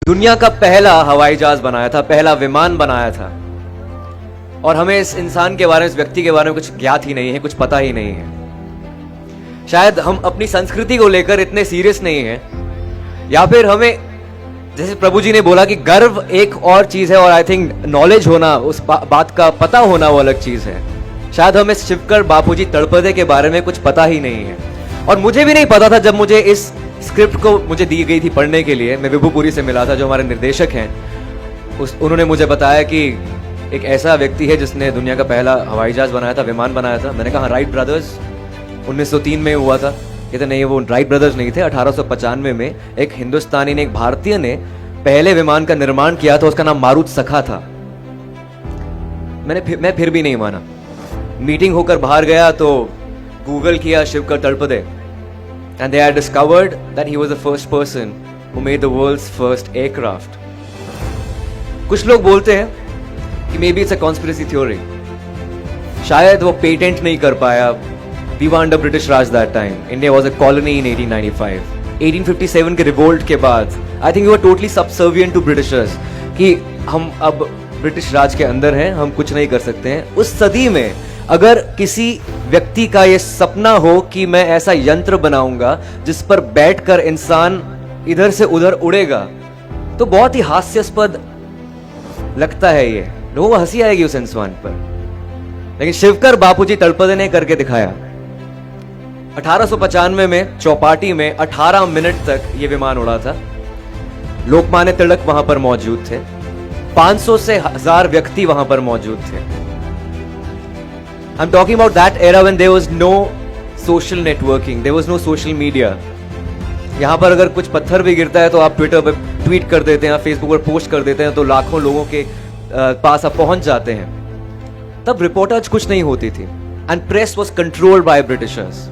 दुनिया का पहला हवाई जहाज बनाया था, पहला विमान बनाया था, और हमें इस इंसान के बारे में, इस व्यक्ति के बारे में कुछ ज्ञात ही नहीं है, कुछ पता ही नहीं है। शायद हम अपनी संस्कृति को लेकर इतने सीरियस नहीं हैं, या फिर हमें, जैसे प्रभु जी ने बोला कि गर्व एक और चीज है और आई थिंक नॉलेज होना, उस बात का पता होना वो अलग चीज है। शायद हमें शिवकर बापूजी तड़पदे के बारे में कुछ पता ही नहीं है, और मुझे भी नहीं पता था जब मुझे इस स्क्रिप्ट को मुझे दी गई थी पढ़ने के लिए। मैं विभुपुरी से मिला था जो हमारे निर्देशक हैं, उन्होंने मुझे बताया कि एक ऐसा व्यक्ति है जिसने दुनिया का पहला हवाई जहाज बनाया था, विमान बनाया था। मैंने कहा राइट ब्रदर्स, 1903 में हुआ था। कहते नहीं, वो राइट ब्रदर्स नहीं थे, 1895 में एक हिंदुस्तानी ने, एक भारतीय ने पहले विमान का निर्माण किया था, उसका नाम मारुत सखा था। मैं फिर भी नहीं माना। मीटिंग होकर बाहर गया तो गूगल किया Shivkar तड़पदे, and they had discovered that he was the first person who made the world's first aircraft. कुछ लोग बोलते हैं कि maybe it's a conspiracy theory, शायद वो पेटेंट नहीं कर पाया। We were under British Raj that time. India was a colony in 1895. 1857 के रिवोल्ट के बाद I think we were totally subservient to Britishers, कि हम अब ब्रिटिश राज के अंदर हैं, हम कुछ नहीं कर सकते हैं। उस सदी में अगर किसी व्यक्ति का ये सपना हो कि मैं ऐसा यंत्र बनाऊंगा जिस पर बैठकर इंसान इधर से उधर उड़ेगा, तो बहुत ही हास्यास्पद लगता है। ये लोगों को हंसी आएगी उस इंसान पर, लेकिन शिवकर बापूजी तड़पदे ने करके दिखाया। 1895 में चौपाटी में 18 मिनट तक ये विमान उड़ा था। लोकमान्य तिलक वहां पर मौजूद थे, 500 से 1000 व्यक्ति वहां पर मौजूद थे। I'm talking about that era when there was no social networking, there was no social media. यहाँ पर अगर कुछ पत्थर भी गिरता है तो आप ट्विटर पर ट्वीट कर देते हैं, फेसबुक पर पोस्ट कर देते हैं, तो लाखों लोगों के पास आप पहुंच जाते हैं। तब रिपोर्टर्स कुछ नहीं होती थी, and press was controlled by Britishers.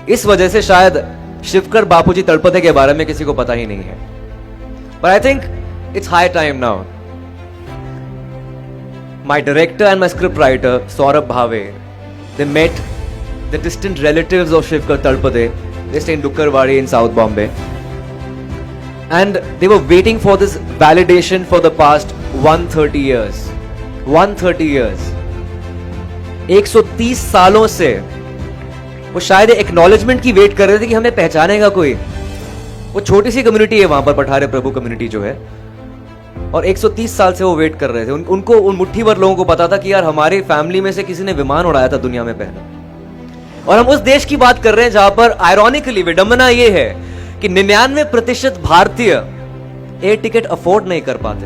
इस वजह से शायद शिवकर बापूजी तड़पदे के बारे में किसी को पता ही नहीं है। But I think it's high time now. My director and my script writer, Saurabh Bhave, they met the distant relatives of Shivkar Talpade. They stay in Dukkarwadi in South Bombay. And they were waiting for this validation for the past 130 years. 130 years. 130 सालों से वो शायद acknowledgement की wait कर रहे थे कि हमें पहचानेगा कोई। वो छोटी सी कम्युनिटी है वहां पर, पठारे प्रभु कम्युनिटी जो है, और 130 साल से वो वेट कर रहे थे। उनको, उन मुट्ठी भर लोगों को पता था कि यार हमारी फैमिली में से किसी ने विमान उड़ाया था दुनिया में पहला। और हम उस देश की बात कर रहे हैं जहां पर आयरॉनिकली विडंबना ये है कि 99% भारतीय एयर टिकट अफोर्ड नहीं कर पाते,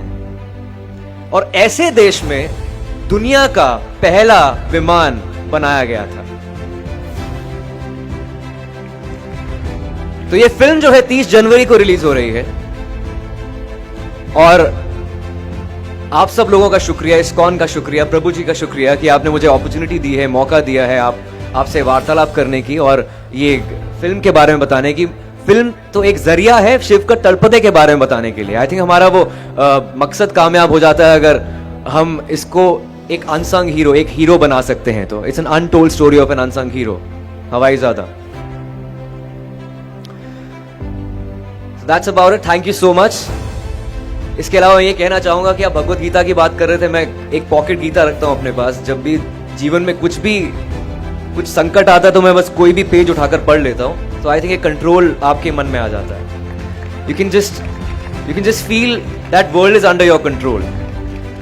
और ऐसे देश में दुनिया का पहला विमान बनाया गया था। तो ये फिल्म जो है 30 जनवरी को रिलीज हो रही है, और आप सब लोगों का शुक्रिया, इस्कॉन का शुक्रिया, प्रभु जी का शुक्रिया कि आपने मुझे अपॉर्चुनिटी दी है, मौका दिया है आपसे वार्तालाप करने की और ये फिल्म के बारे में बताने की। फिल्म तो एक जरिया है शिवकर तड़पदे के बारे में बताने के लिए। आई थिंक हमारा वो मकसद कामयाब हो जाता है अगर हम इसको एक अनसंग हीरो, एक हीरो बना सकते हैं। तो it's an untold story of an unsung hero, Hawaizaada. That's about it, thank you so much. इसके अलावा ये कहना चाहूंगा कि आप भगवत गीता की बात कर रहे थे, मैं एक पॉकेट गीता रखता हूं अपने पास। जब भी जीवन में कुछ संकट आता है तो मैं बस कोई भी पेज उठाकर पढ़ लेता हूं, तो आई थिंक एक कंट्रोल आपके मन में आ जाता है। You can just feel that world is under your control.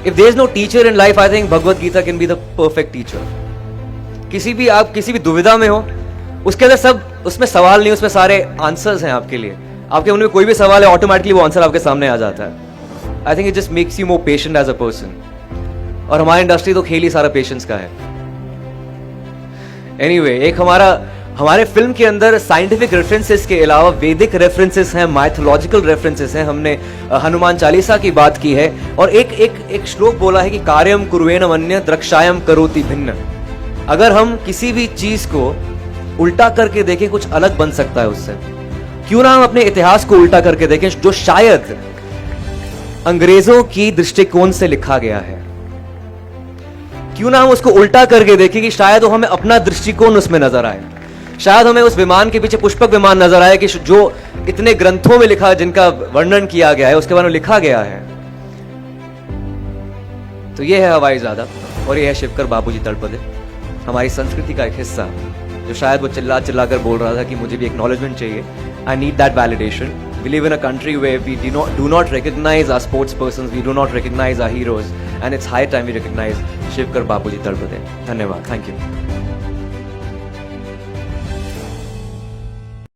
If there is no teacher in life, I think Bhagavad Gita can be the perfect teacher. आप किसी भी दुविधा में हो, उसके अंदर सब, उसमें सवाल नहीं, उसमें सारे आंसर्स हैं आपके लिए। आपके मन में कोई भी सवाल है, ऑटोमेटिकली वो आंसर आपके सामने आ जाता है। I think it just makes you more patient as a person. और हमारी इंडस्ट्री तो खेल ही सारा पेशेंस का है। Anyway, एक हमारे फिल्म के अंदर साइंटिफिक रेफरेंसेस के अलावा वैदिक रेफरेंसेस हैं, माइथोलॉजिकल रेफरेंसेस हैं। हमने हनुमान चालीसा की बात की है, और एक श्लोक बोला है कि कार्यम कुर्वेण वन्य द्रक्षायम करोति भिन्न। अगर हम किसी भी चीज को उल्टा करके देखें, कुछ अलग बन सकता है उससे। क्यों ना हम अपने इतिहास को उल्टा करके देखें, जो शायद अंग्रेजों की दृष्टिकोण से लिखा गया है। क्यों ना हम उसको उल्टा करके देखें कि शायद वो हमें अपना दृष्टिकोण उसमें नजर आए। शायद हमें उस विमान के पीछे पुष्पक विमान नजर आए कि जो इतने ग्रंथों में लिखा, जिनका वर्णन किया गया है, उसके बारे में लिखा गया है। तो ये है हवाई ज़्यादा और ये है शिवकर बाबूजी तड़पदे, हमारी संस्कृति का एक हिस्सा, जो शायद वो चिल्ला चिल्ला कर बोल रहा था कि मुझे भी एक्नॉलेजमेंट चाहिए। I need that validation. We live in a country where we do not recognize our sports persons, we do not recognize our heroes, and it's high time we recognize Shivkar Babuji Talpade. धन्यवाद, thank you.